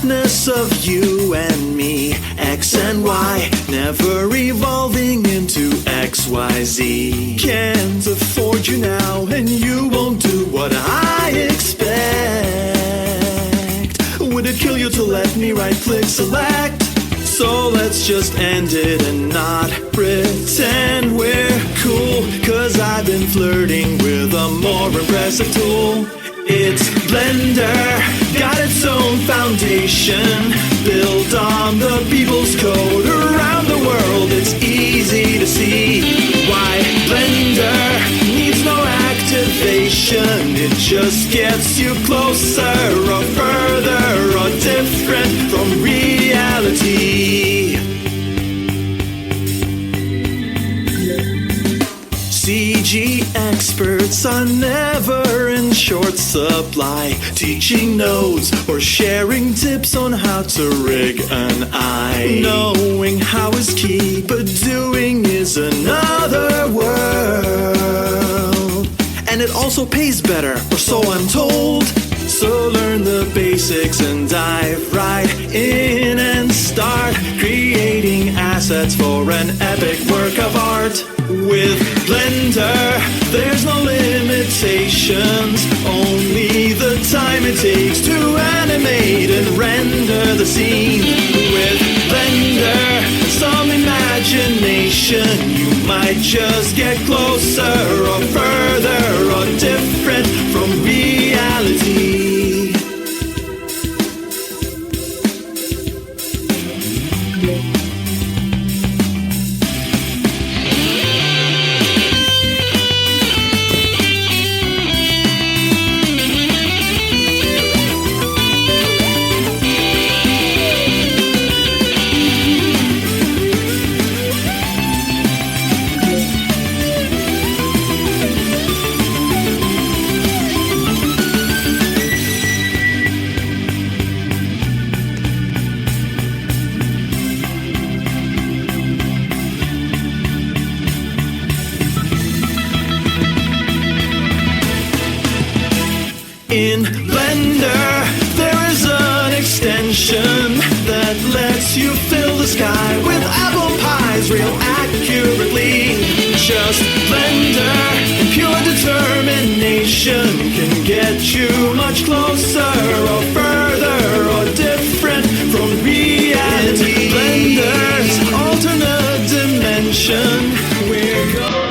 softness of you and me, X and Y, never evolving into XYZ. Can't afford you now, and you won't do what I expect. Would it kill you to let me right-click select? So let's just end it and not pretend we're cool, 'cause I've been flirting with a more impressive tool. It's Blender, got its own foundation, built on the people's code around the world. It's easy to see why Blender needs no activation. It just gets you closer or further or different from reality. CG experts are never in short supply, teaching nodes or sharing tips on how to rig an eye. Knowing how is key, but doing is another world. And it also pays better, or so I'm told. So learn the basics and dive right in and start creating assets for an epic work of art. With Blender, there's no limitations, only the time it takes to animate and render the scene. With Blender, some imagination, you might just get closer or further or different from reality. In Blender, there is an extension that lets you fill the sky with apple pies real accurately. Just Blender and pure determination can get you much closer or further or different from reality. In Blender's alternate dimension, we're gonna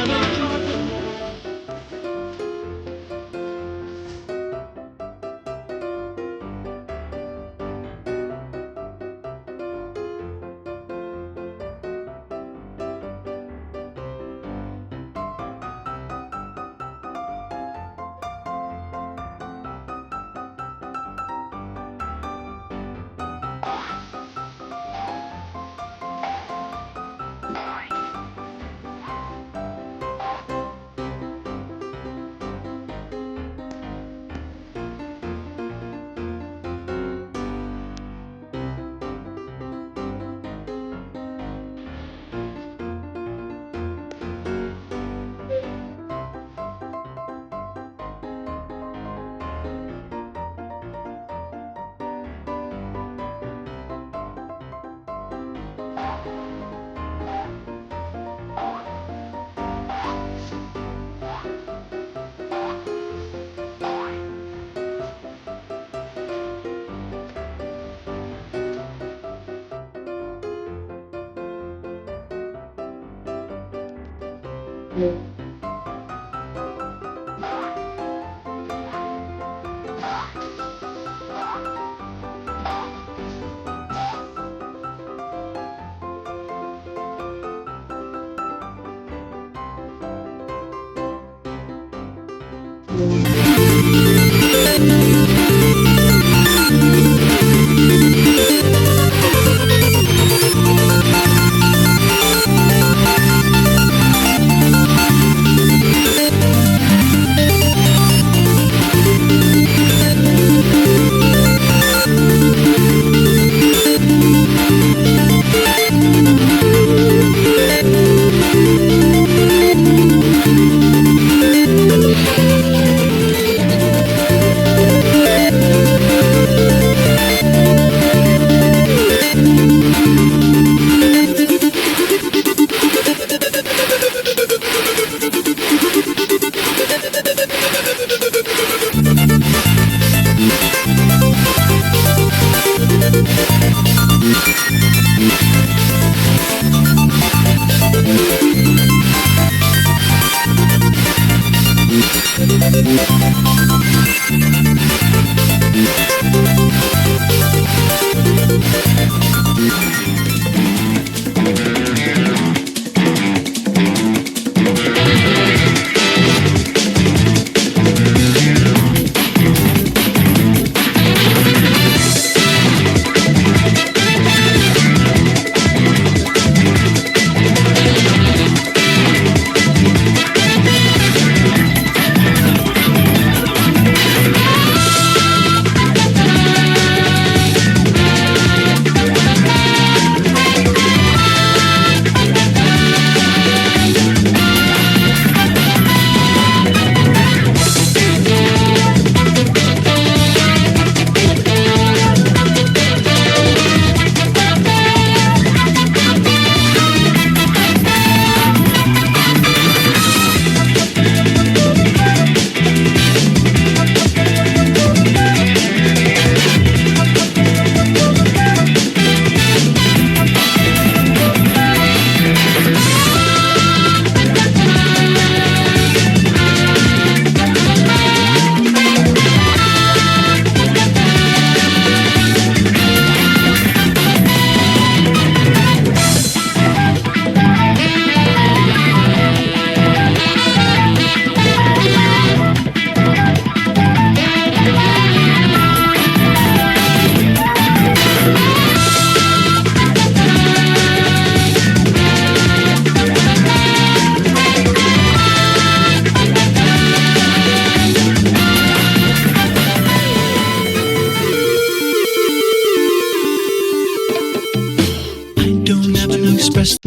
express.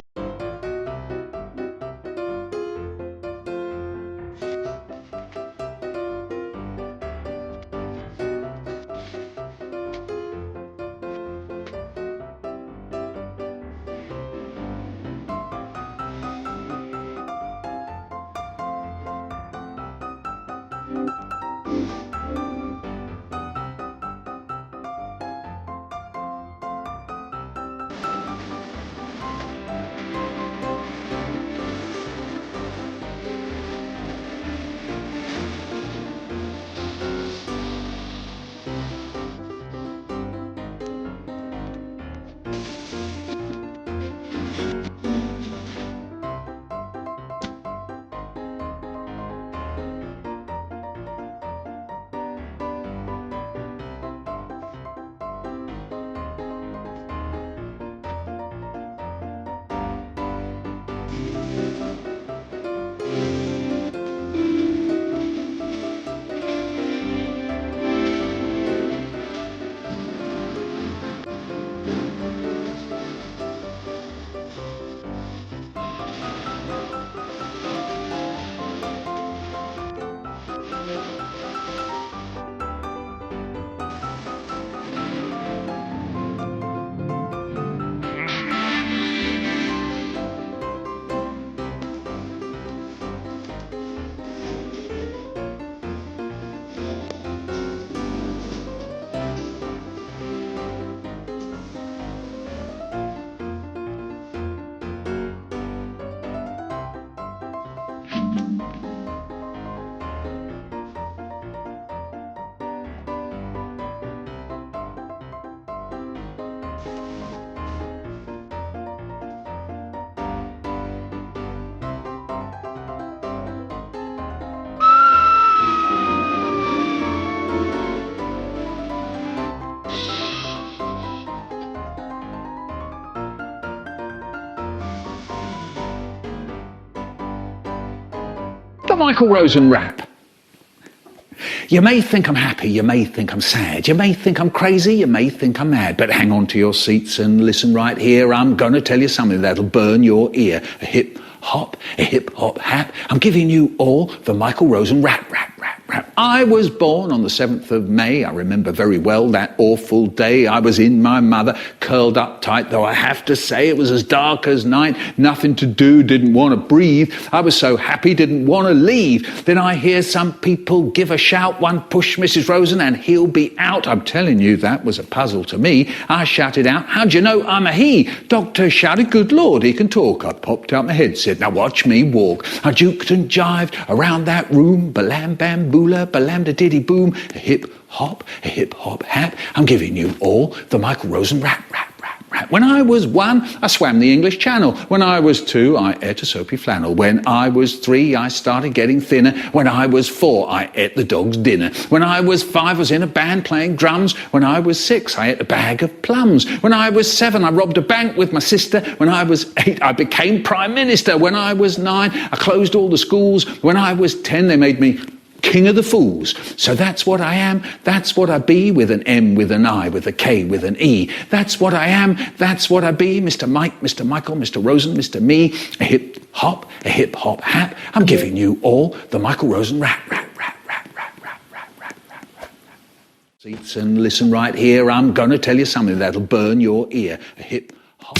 The Michael Rosen rap. You may think I'm happy, you may think I'm sad, you may think I'm crazy, you may think I'm mad, but hang on to your seats and listen right here. I'm gonna tell you something that'll burn your ear. A hip hop hap. I'm giving you all the Michael Rosen rap. I was born on the 7th of May. I remember very well that awful day. I was in my mother, curled up tight, though I have to say it was as dark as night. Nothing to do, didn't want to breathe. I was so happy, didn't want to leave. Then I hear some people give a shout, one push Mrs. Rosen and he'll be out. I'm telling you, that was a puzzle to me. I shouted out, how'd you know I'm a he? Doctor shouted, good Lord, he can talk. I popped out my head, said, now watch me walk. I juked and jived around that room, balam bam boola, balam da diddy boom, a hip hop hap. I'm giving you all the Michael Rosen rap. When I was 1, I swam the English Channel. When I was 2, I ate a soapy flannel. When I was 3, I started getting thinner. When I was 4, I ate the dog's dinner. When I was 5, I was in a band playing drums. When I was 6, I ate a bag of plums. When I was 7, I robbed a bank with my sister. When I was 8, I became Prime Minister. When I was 9, I closed all the schools. When I was 10, they made me King of the Fools. So that's what I am, that's what I be, with an M, with an I, with a K, with an E. That's what I am, that's what I be, Mr. Mike, Mr. Michael, Mr. Rosen, Mr. Me, a hip hop hap. I'm giving you all the Michael Rosen rap. Seats and listen right here, I'm gonna tell you something that'll burn your ear. A hip hop.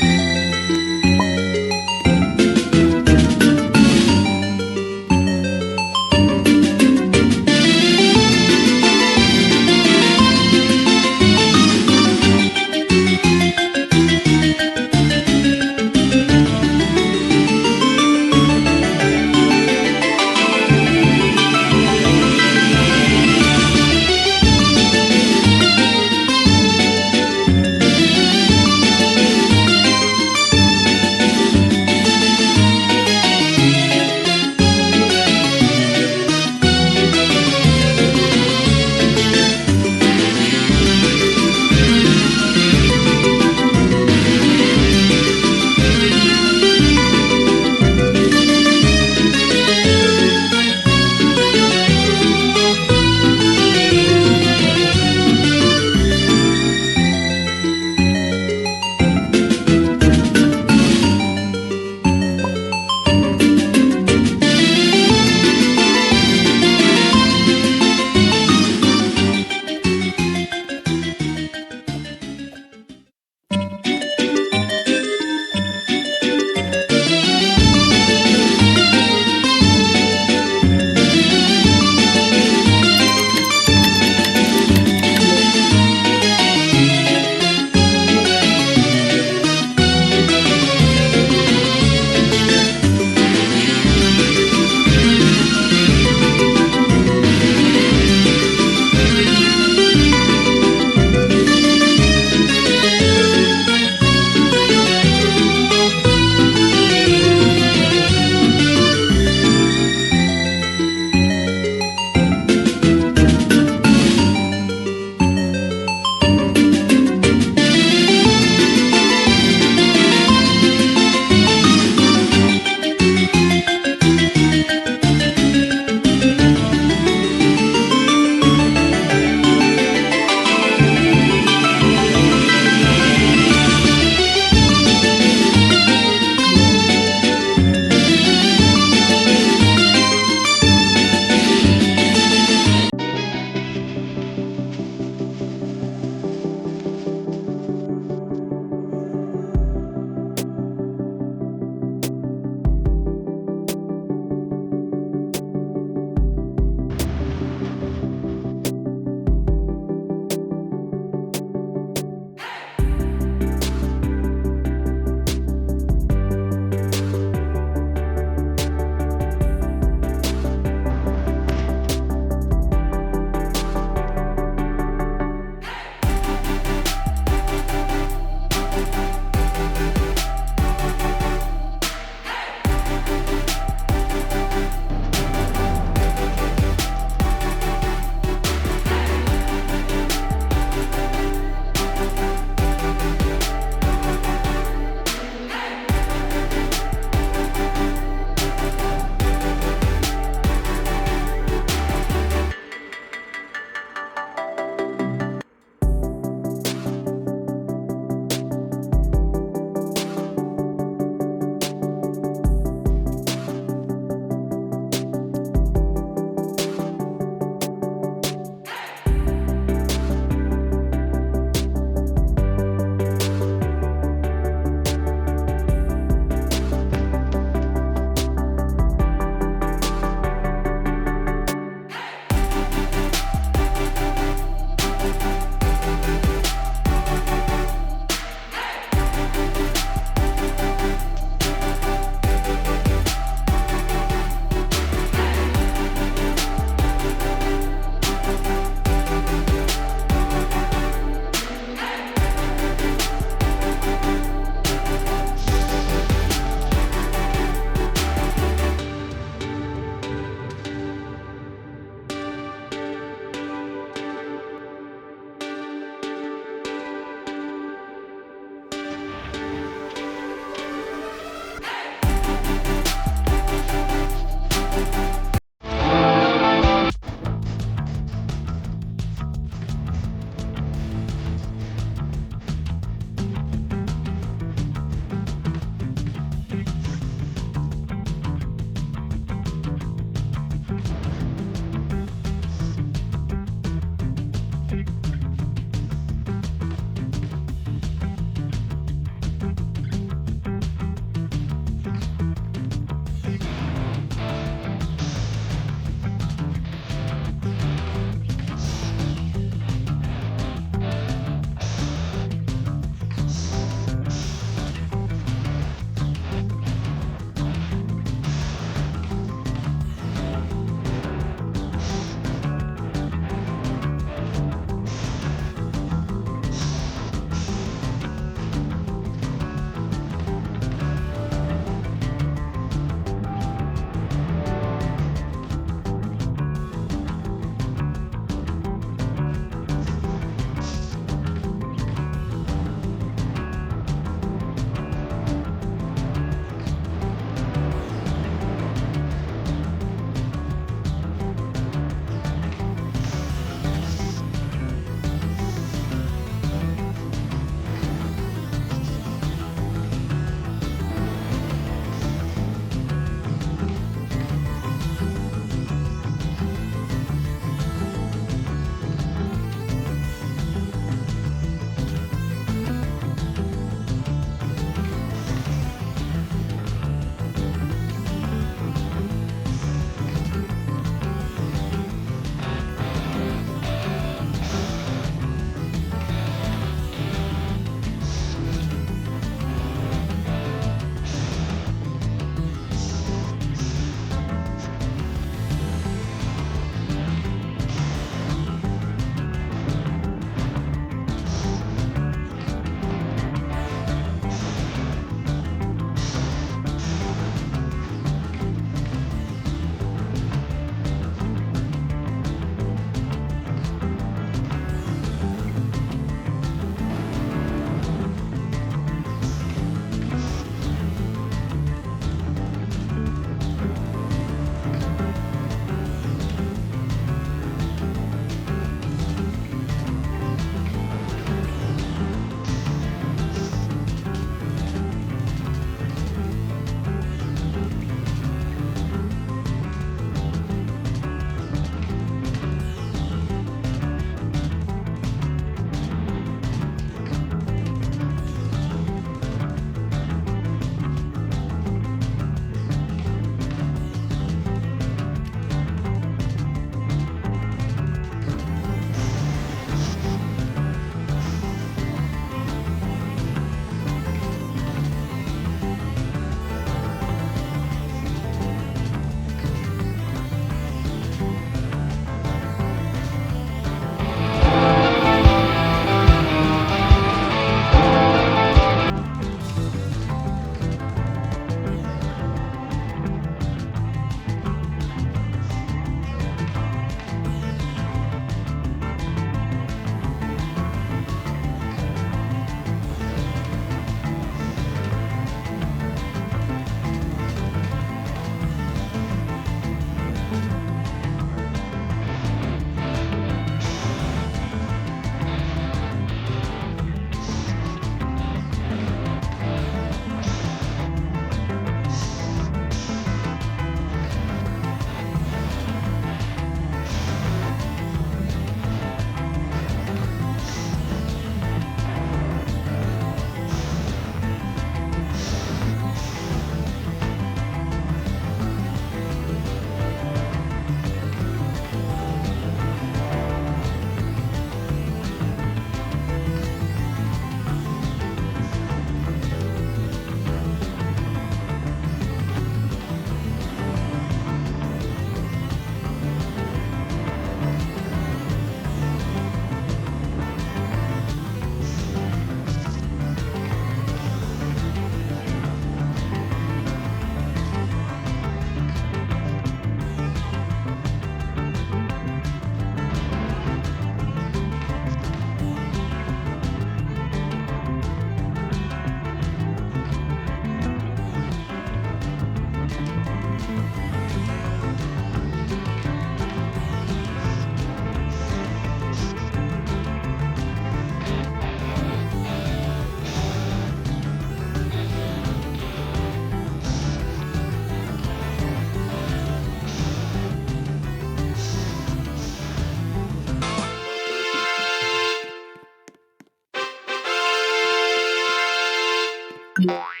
you.